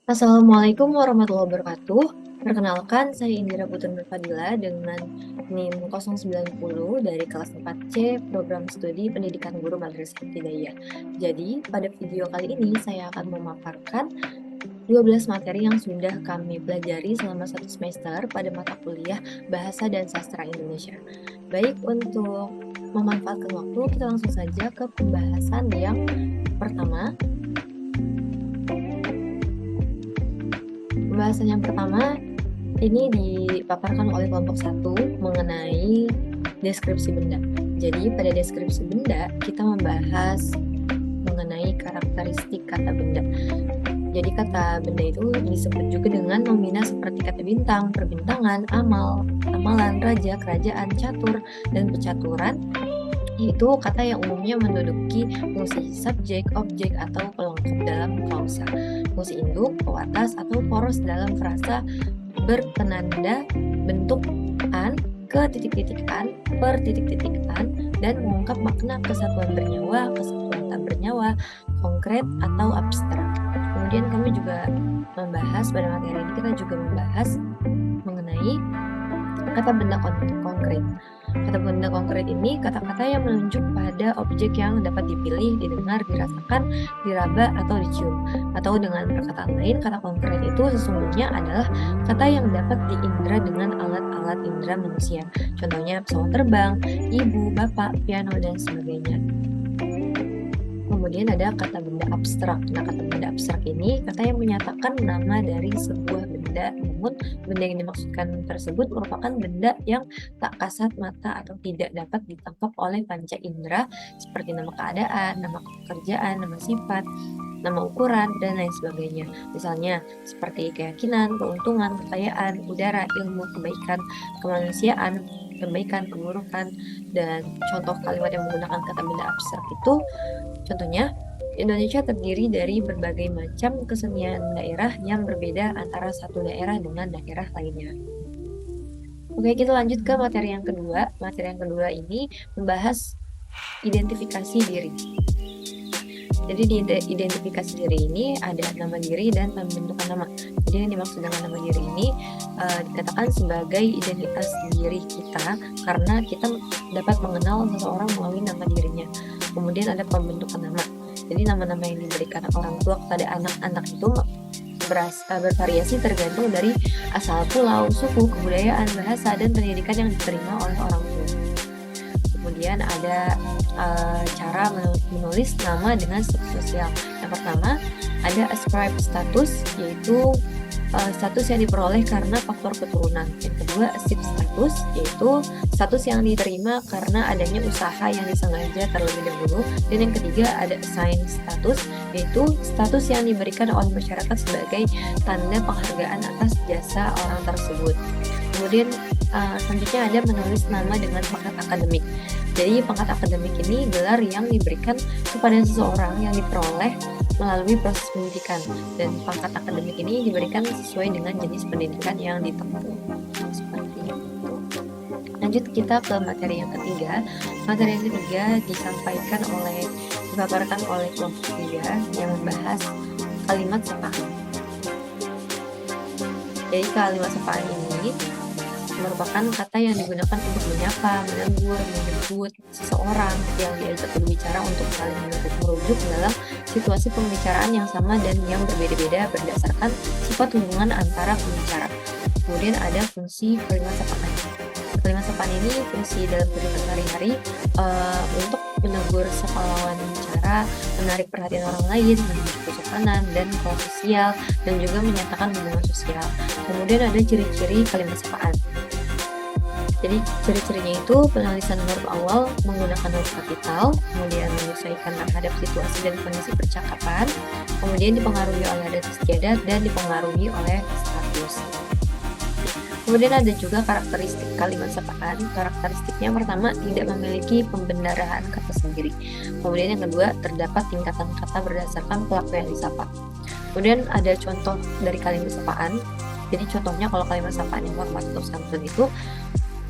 Assalamualaikum warahmatullahi wabarakatuh. Perkenalkan, saya Indira Putri Nurfadila dengan NIM 090 dari kelas 4C Program Studi Pendidikan Guru Madrasah Ibtidaiyah. Jadi, pada video kali ini saya akan memaparkan 12 materi yang sudah kami pelajari selama satu semester pada mata kuliah Bahasa dan Sastra Indonesia. Baik, untuk memanfaatkan waktu, kita langsung saja ke pembahasan yang pertama. Pembahasan yang pertama ini dipaparkan oleh kelompok 1 mengenai deskripsi benda. Jadi pada deskripsi benda kita membahas mengenai karakteristik kata benda. Jadi kata benda itu disebut juga dengan nomina seperti kata bintang, perbintangan, amal, amalan, raja, kerajaan, catur, dan pecaturan, yaitu kata yang umumnya menduduki fungsi subjek, objek, atau pelengkap dalam klausa, fungsi induk, pewatas, atau poros dalam frasa berpenanda bentuk an, ke titik-titik an, per titik-titik an, dan mengungkap makna kesatuan bernyawa, kesatuan tak bernyawa, konkret, atau abstrak. Kemudian kami juga membahas, pada materi ini kita juga membahas mengenai kata benda konkret. Kata benda konkret ini kata-kata yang menunjuk pada objek yang dapat dipilih, didengar, dirasakan, diraba, atau dicium. Atau dengan perkataan lain, kata konkret itu sesungguhnya adalah kata yang dapat diindra dengan alat-alat indra manusia. Contohnya pesawat terbang, ibu, bapak, piano, dan sebagainya. Kemudian ada kata benda abstrak. Nah, kata benda abstrak ini kata yang menyatakan nama dari sebuah benda, namun benda yang dimaksudkan tersebut merupakan benda yang tak kasat mata atau tidak dapat ditangkap oleh panca indera, seperti nama keadaan, nama pekerjaan, nama sifat, nama ukuran, dan lain sebagainya. Misalnya seperti keyakinan, keuntungan, kekayaan, udara, ilmu, kebaikan, kemanusiaan, kebaikan, keburukan, dan contoh kalimat yang menggunakan kata benda abstrak itu, contohnya, Indonesia terdiri dari berbagai macam kesenian daerah yang berbeda antara satu daerah dengan daerah lainnya. Oke, kita lanjut ke materi yang kedua. Materi yang kedua ini membahas identifikasi diri. Jadi di identifikasi diri ini ada nama diri dan pembentukan nama. Jadi yang dimaksud dengan nama diri ini dikatakan sebagai identitas diri kita karena kita dapat mengenal seseorang melalui nama dirinya. Kemudian ada pembentukan nama. Jadi nama-nama yang diberikan orang tua kepada anak-anak itu bervariasi tergantung dari asal pulau, suku, kebudayaan, bahasa, dan pendidikan yang diterima oleh orang tua. Kemudian ada cara menulis nama dengan status sosial. Yang pertama ada ascribe status, yaitu status yang diperoleh karena faktor keturunan. Yang kedua asip status, yaitu status yang diterima karena adanya usaha yang disengaja terlebih dahulu. Dan yang ketiga ada assign status, yaitu status yang diberikan oleh masyarakat sebagai tanda penghargaan atas jasa orang tersebut. Kemudian selanjutnya ada menulis nama dengan pangkat akademik. Jadi pangkat akademik ini gelar yang diberikan kepada seseorang yang diperoleh melalui proses pendidikan, dan pangkat akademik ini diberikan sesuai dengan jenis pendidikan yang ditempuh. Seperti itu. Lanjut kita ke materi yang ketiga. Materi yang ketiga dipaparkan oleh kelompok 3 yang membahas kalimat sapaan. Jadi kalimat sapaan ini merupakan kata yang digunakan untuk menyapa, menegur, menyebut seseorang yang diajak berbicara untuk saling merujuk dalam situasi pembicaraan yang sama dan yang berbeda-beda berdasarkan sifat hubungan antara pembicara. Kemudian ada fungsi kalimat sapaan. Kalimat sapaan ini fungsi dalam kehidupan sehari-hari untuk menegur lawan bicara, menarik perhatian orang lain, menuju kesopanan dan kelas sosial, dan juga menyatakan hubungan sosial. Kemudian ada ciri-ciri kalimat sapaan. Jadi ciri-cirinya itu penulisan huruf awal menggunakan huruf kapital, kemudian menyesuaikan terhadap situasi dan kondisi percakapan, kemudian dipengaruhi oleh adat istiadat dan dipengaruhi oleh status. Kemudian ada juga karakteristik kalimat sapaan. Karakteristiknya pertama, tidak memiliki pembendaharaan kata sendiri. Kemudian yang kedua, terdapat tingkatan kata berdasarkan pelaku yang disapa. Kemudian ada contoh dari kalimat sapaan. Jadi contohnya kalau kalimat sapaan yang format atau santun itu,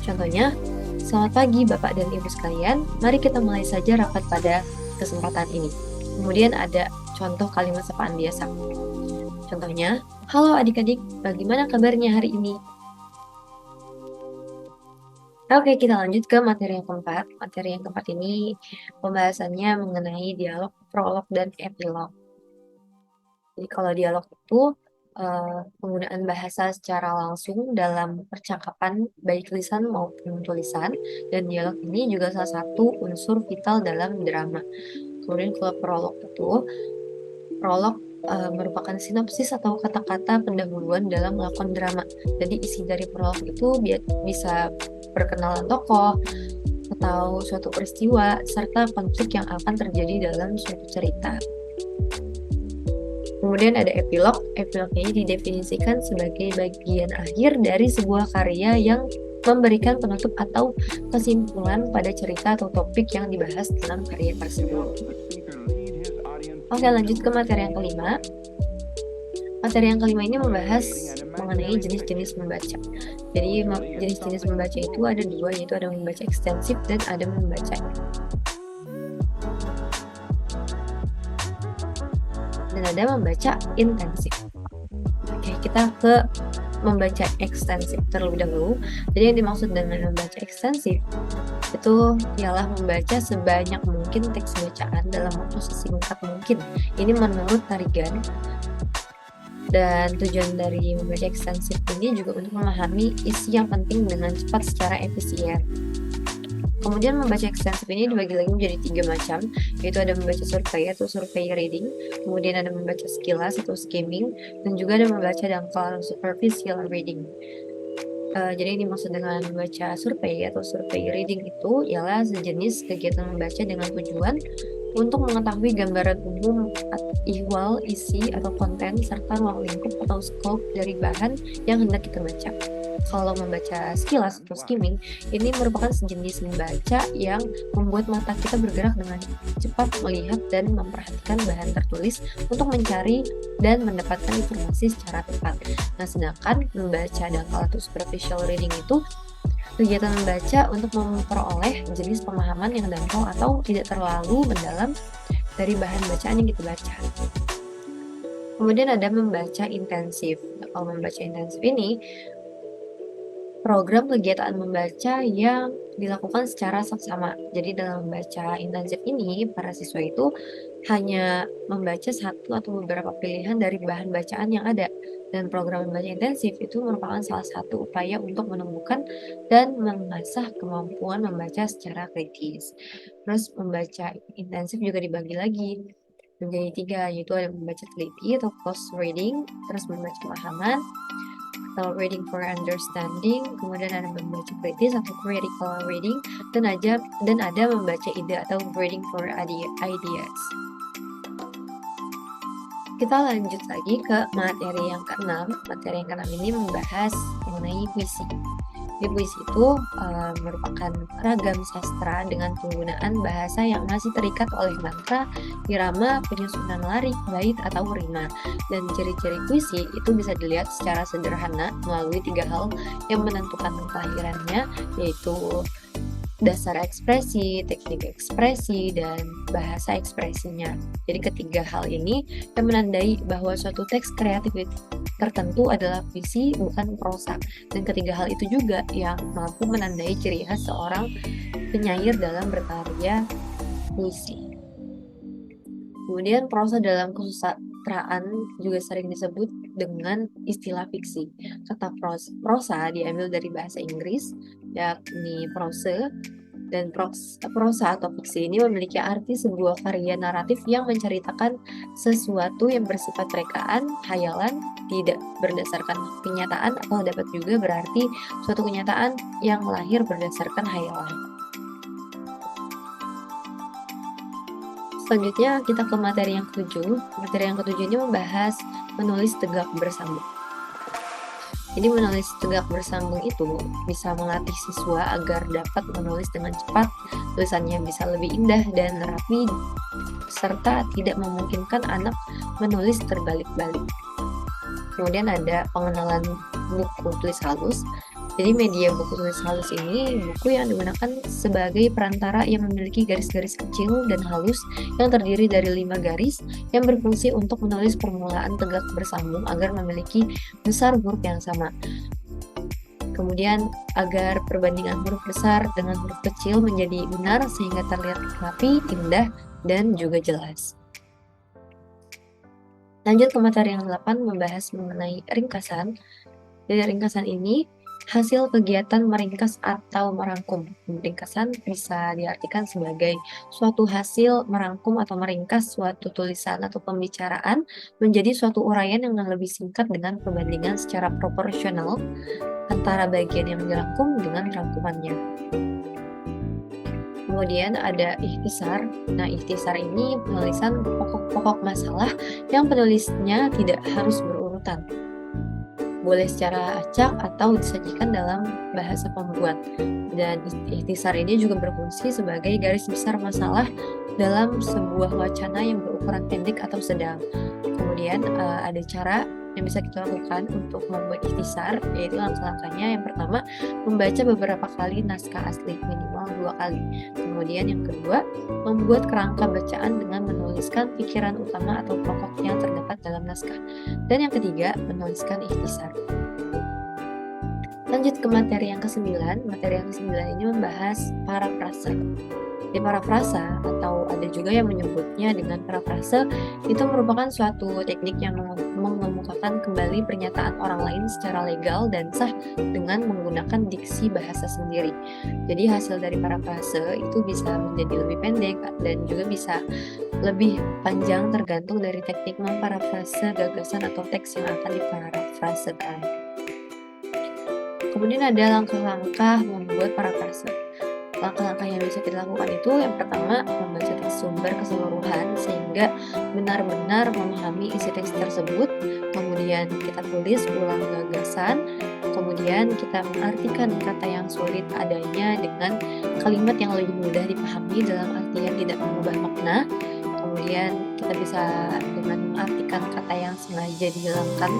contohnya, selamat pagi Bapak dan Ibu sekalian, mari kita mulai saja rapat pada kesempatan ini. Kemudian ada contoh kalimat sapaan biasa. Contohnya, "Halo adik-adik, bagaimana kabarnya hari ini?" Oke, kita lanjut ke materi yang keempat. Materi yang keempat ini pembahasannya mengenai dialog, prolog, dan epilog. Jadi kalau dialog itu penggunaan bahasa secara langsung dalam percakapan baik lisan maupun tulisan, dan dialog ini juga salah satu unsur vital dalam drama. Kemudian kalau prolog merupakan sinopsis atau kata-kata pendahuluan dalam melakukan drama. Jadi isi dari prolog itu bisa perkenalan tokoh atau suatu peristiwa serta konflik yang akan terjadi dalam suatu cerita. Kemudian ada epilog. Epilog ini didefinisikan sebagai bagian akhir dari sebuah karya yang memberikan penutup atau kesimpulan pada cerita atau topik yang dibahas dalam karya tersebut. Oke, lanjut ke materi yang kelima. Materi yang kelima ini membahas mengenai jenis-jenis membaca. Jadi jenis-jenis membaca itu ada dua, yaitu ada membaca ekstensif dan ada membaca intensif. Oke, kita ke membaca ekstensif terlebih dahulu. Jadi yang dimaksud dengan membaca ekstensif itu ialah membaca sebanyak mungkin teks bacaan dalam waktu sesingkat mungkin. Ini menurut Tarigan. Dan tujuan dari membaca ekstensif ini juga untuk memahami isi yang penting dengan cepat secara efisien. Kemudian membaca ekstensif ini dibagi lagi menjadi 3 macam, yaitu ada membaca survei atau survei reading, kemudian ada membaca sekilas atau skimming, dan juga ada membaca dangkal superficial reading. Jadi yang dimaksud dengan membaca survei atau survei reading itu ialah sejenis kegiatan membaca dengan tujuan untuk mengetahui gambaran umum, ihwal, isi atau konten, serta ruang lingkup atau scope dari bahan yang hendak kita baca. Kalau membaca sekilas atau skimming, ini merupakan sejenis membaca yang membuat mata kita bergerak dengan cepat melihat dan memperhatikan bahan tertulis untuk mencari dan mendapatkan informasi secara tepat. Nah, sedangkan membaca dangkal atau superficial reading itu kegiatan membaca untuk memperoleh jenis pemahaman yang dangkal atau tidak terlalu mendalam dari bahan bacaan yang kita baca. Kemudian ada membaca intensif. Kalau membaca intensif ini program kegiatan membaca yang dilakukan secara seksama. Jadi dalam membaca intensif ini, para siswa itu hanya membaca satu atau beberapa pilihan dari bahan bacaan yang ada. Dan program membaca intensif itu merupakan salah satu upaya untuk menumbuhkan dan mengasah kemampuan membaca secara kritis. Terus membaca intensif juga dibagi lagi menjadi 3, yaitu ada membaca teliti atau close reading, terus membaca pemahaman, atau reading for understanding, kemudian ada membaca kritis atau critical reading, dan ada membaca ide atau reading for ideas. Kita lanjut lagi ke materi yang keenam. Materi yang keenam ini membahas mengenai puisi. Di puisi itu merupakan ragam sastra dengan penggunaan bahasa yang masih terikat oleh mantra, irama, penyusunan larik, bait, atau rima. Dan ciri-ciri puisi itu bisa dilihat secara sederhana melalui 3 hal yang menentukan kelahirannya, yaitu dasar ekspresi, teknik ekspresi, dan bahasa ekspresinya. Jadi ketiga hal ini yang menandai bahwa suatu teks kreatif tertentu adalah puisi, bukan prosa. Dan ketiga hal itu juga yang mampu menandai ciri khas seorang penyair dalam berkarya puisi. Kemudian prosa dalam kesusastraan juga sering disebut dengan istilah fiksi. Kata prosa diambil dari bahasa Inggris, yakni prose, dan prosa atau fiksi ini memiliki arti sebuah karya naratif yang menceritakan sesuatu yang bersifat rekaan, hayalan, tidak berdasarkan kenyataan, atau dapat juga berarti suatu kenyataan yang lahir berdasarkan hayalan. Selanjutnya kita ke materi yang ke-7. Materi yang ke-7 ini membahas menulis tegak bersambung. Jadi menulis tegak bersambung itu bisa melatih siswa agar dapat menulis dengan cepat, tulisannya bisa lebih indah dan rapi, serta tidak memungkinkan anak menulis terbalik-balik. Kemudian ada pengenalan buku tulis halus. Jadi media buku tulis halus ini buku yang digunakan sebagai perantara yang memiliki garis-garis kecil dan halus yang terdiri dari 5 garis yang berfungsi untuk menulis permulaan tegak bersambung agar memiliki besar huruf yang sama. Kemudian agar perbandingan huruf besar dengan huruf kecil menjadi benar sehingga terlihat rapi, indah, dan juga jelas. Lanjut ke materi yang 8 membahas mengenai ringkasan. Dari ringkasan ini, hasil kegiatan meringkas atau merangkum. Ringkasan bisa diartikan sebagai suatu hasil merangkum atau meringkas suatu tulisan atau pembicaraan menjadi suatu uraian yang lebih singkat dengan perbandingan secara proporsional antara bagian yang dirangkum dengan rangkumannya. Kemudian ada ikhtisar. Nah, ikhtisar ini penulisan pokok-pokok masalah yang penulisnya tidak harus berurutan. Boleh secara acak atau disajikan dalam bahasa pembuat. Dan ikhtisar ini juga berfungsi sebagai garis besar masalah dalam sebuah wacana yang berukuran pendek atau sedang. Kemudian ada cara yang bisa kita lakukan untuk membuat ikhtisar, yaitu langkah-langkahnya. Yang pertama, membaca beberapa kali naskah asli, minimal 2 kali. Kemudian yang kedua, membuat kerangka bacaan dengan menuliskan pikiran utama atau pokok yang terdapat dalam naskah. Dan yang ketiga, menuliskan ikhtisar. Lanjut ke materi yang ke-9. Materi yang ke-9 ini membahas parafrase. Di parafrasa, atau ada juga yang menyebutnya dengan parafrase, itu merupakan suatu teknik yang mengemukakan kembali pernyataan orang lain secara legal dan sah dengan menggunakan diksi bahasa sendiri. Jadi hasil dari parafrase itu bisa menjadi lebih pendek dan juga bisa lebih panjang tergantung dari teknik memparafrase gagasan atau teks yang akan diparafrasekan. Kemudian ada langkah-langkah membuat parafrase. Langkah-langkah yang bisa kita lakukan itu yang pertama, membaca teks sumber keseluruhan sehingga benar-benar memahami isi teks tersebut. Kemudian kita tulis ulang gagasan. Kemudian kita mengartikan kata yang sulit adanya dengan kalimat yang lebih mudah dipahami dalam artian tidak mengubah makna. Kemudian kita bisa dengan mengartikan kata yang sengaja dihilangkan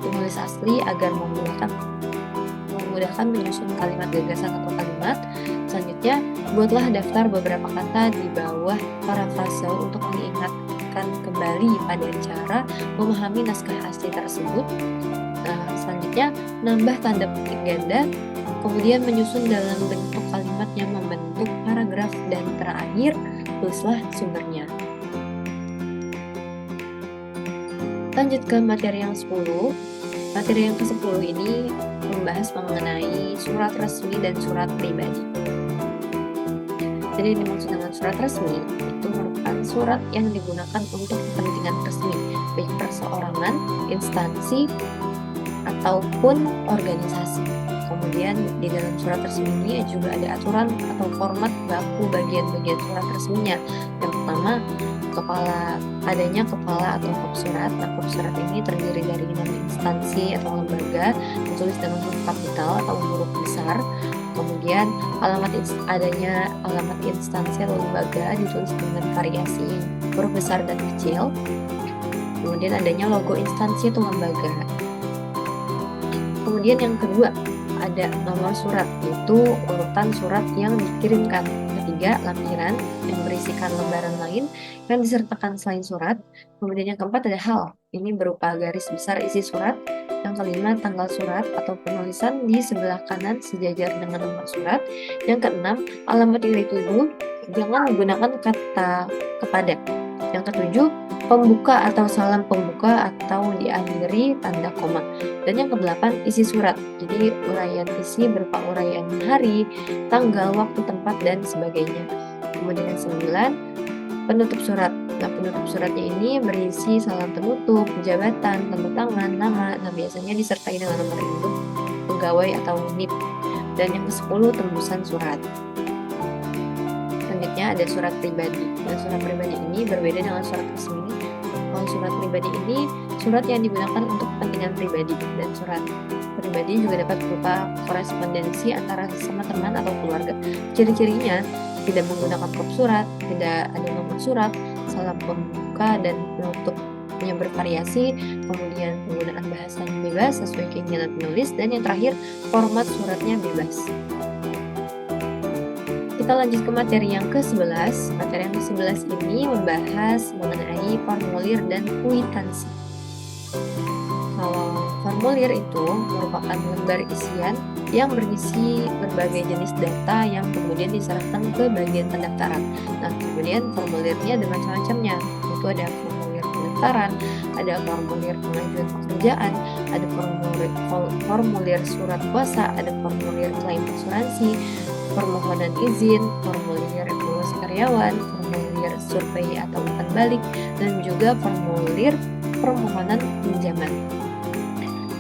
penulis asli agar memudahkan menyusun kalimat gagasan atau kalimat. Selanjutnya, buatlah daftar beberapa kata di bawah parafrase untuk mengingatkan kembali pada cara memahami naskah asli tersebut. Nah, selanjutnya, nambah tanda petik ganda, kemudian menyusun dalam bentuk kalimat yang membentuk paragraf, dan terakhir, tulislah sumbernya. Lanjut ke materi yang 10. Materi yang ke-10 ini membahas mengenai surat resmi dan surat pribadi. Jadi yang dimaksud dengan surat resmi itu merupakan surat yang digunakan untuk kepentingan resmi, baik perseorangan, instansi, ataupun organisasi. Kemudian di dalam surat resmi ini juga ada aturan atau format baku bagian-bagian surat resminya. Yang pertama, adanya kepala atau kop surat. Nah, kop surat ini terdiri dari nama instansi atau lembaga ditulis dengan huruf kapital atau huruf besar. Kemudian adanya alamat instansi atau lembaga ditulis dengan variasi huruf besar dan kecil. Kemudian adanya logo instansi atau lembaga. Kemudian yang kedua, ada nomor surat, yaitu urutan surat yang dikirimkan. Ketiga, lampiran yang berisikan lembaran lain yang disertakan selain surat. Kemudian yang keempat ada hal, ini berupa garis besar isi surat. Yang kelima, tanggal surat atau penulisan di sebelah kanan sejajar dengan nomor surat. Yang keenam, alamat yang dituju, jangan menggunakan kata kepada. Yang ketujuh, pembuka atau salam pembuka atau diakhiri tanda koma. Dan yang kedelapan, isi surat. Jadi uraian isi berupa uraian hari, tanggal, waktu, tempat, dan sebagainya. Kemudian yang 9, penutup surat. Nah, penutup suratnya ini berisi salam penutup, jabatan, tanda tangan, nama. Nah, biasanya disertai dengan nomor induk pegawai atau NIP. Dan yang ke-10, tembusan surat. Selanjutnya ada surat pribadi. Nah, surat pribadi ini berbeda dengan surat resmi. Kalau surat pribadi ini surat yang digunakan untuk kepentingan pribadi, dan surat pribadi juga dapat berupa korespondensi antara sesama teman atau keluarga. Ciri-cirinya tidak menggunakan kop surat, tidak ada nomor surat, salam pembuka dan penutup strukturnya bervariasi, kemudian penggunaan bahasa yang bebas sesuai keinginan penulis, dan yang terakhir format suratnya bebas. Kita lanjut ke materi yang ke-11. Materi yang ke-11 ini membahas mengenai formulir dan kwitansi. Kalau formulir itu merupakan lembar isian yang berisi berbagai jenis data yang kemudian diserahkan ke bagian pendaftaran. Nah, kemudian formulirnya ada macam-macamnya. Itu ada formulir pendaftaran, ada formulir pengajuan pekerjaan, ada formulir surat kuasa, ada formulir klaim asuransi, permohonan izin, formulir lulus karyawan, formulir survei atau umpan balik, dan juga formulir permohonan pinjaman.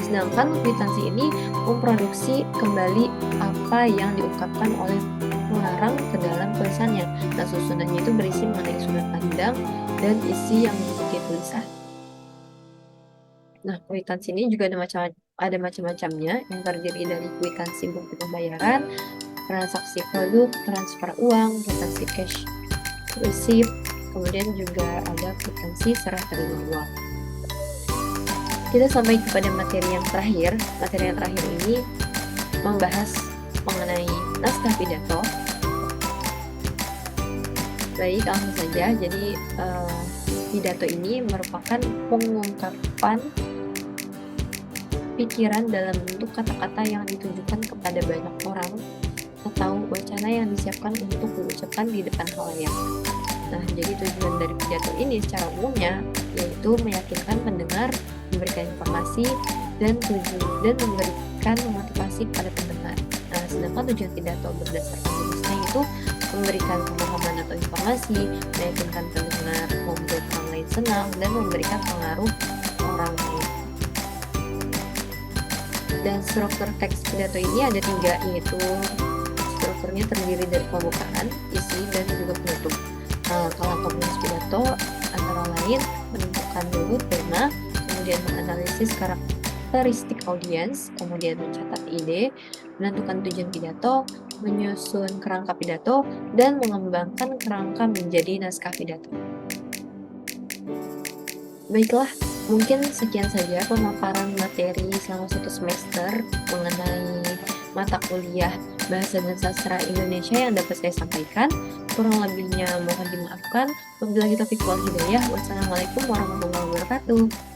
Sedangkan kwitansi ini memproduksi kembali apa yang diungkapkan oleh pengarang ke dalam tulisannya. Nah, susunannya itu berisi mengenai sudut pandang dan isi yang memiliki tulisan. Nah, kwitansi ini juga ada macam-macamnya, yang terdiri dari kwitansi bukti pembayaran, transaksi produk, transfer uang, kwitansi cash receipt, kemudian juga ada kwitansi serah terima uang. Kita sampai kepada materi yang terakhir. Materi yang terakhir ini membahas mengenai naskah pidato. Baik, langsung saja. Jadi pidato ini merupakan pengungkapan pikiran dalam bentuk kata-kata yang ditujukan kepada banyak orang atau wacana yang disiapkan untuk diucapkan di depan khalayak. Nah, jadi tujuan dari pidato ini secara umumnya yaitu meyakinkan pendengar, memberikan informasi, dan memberikan motivasi pada pendengar. Nah, sedangkan tujuan pidato berdasarkan jenisnya itu memberikan pemahaman atau informasi, meyakinkan pendengar, membuat orang lain senang, dan memberikan pengaruh orang lain. Dan struktur teks pidato ini ada 3, yaitu strukturnya terdiri dari pembukaan, isi, dan juga penutup. Kalau penulis pidato antara lain menentukan dulu tema, kemudian menganalisis karakteristik audiens, kemudian mencatat ide, menentukan tujuan pidato, menyusun kerangka pidato, dan mengembangkan kerangka menjadi naskah pidato. Baiklah, mungkin sekian saja pemaparan materi selama 1 semester mengenai mata kuliah Bahasa dan Sastra Indonesia yang dapat saya sampaikan. Kurang lebihnya mohon dimaafkan. Wabillahi taufiq wal hidayah. Wassalamualaikum warahmatullahi wabarakatuh.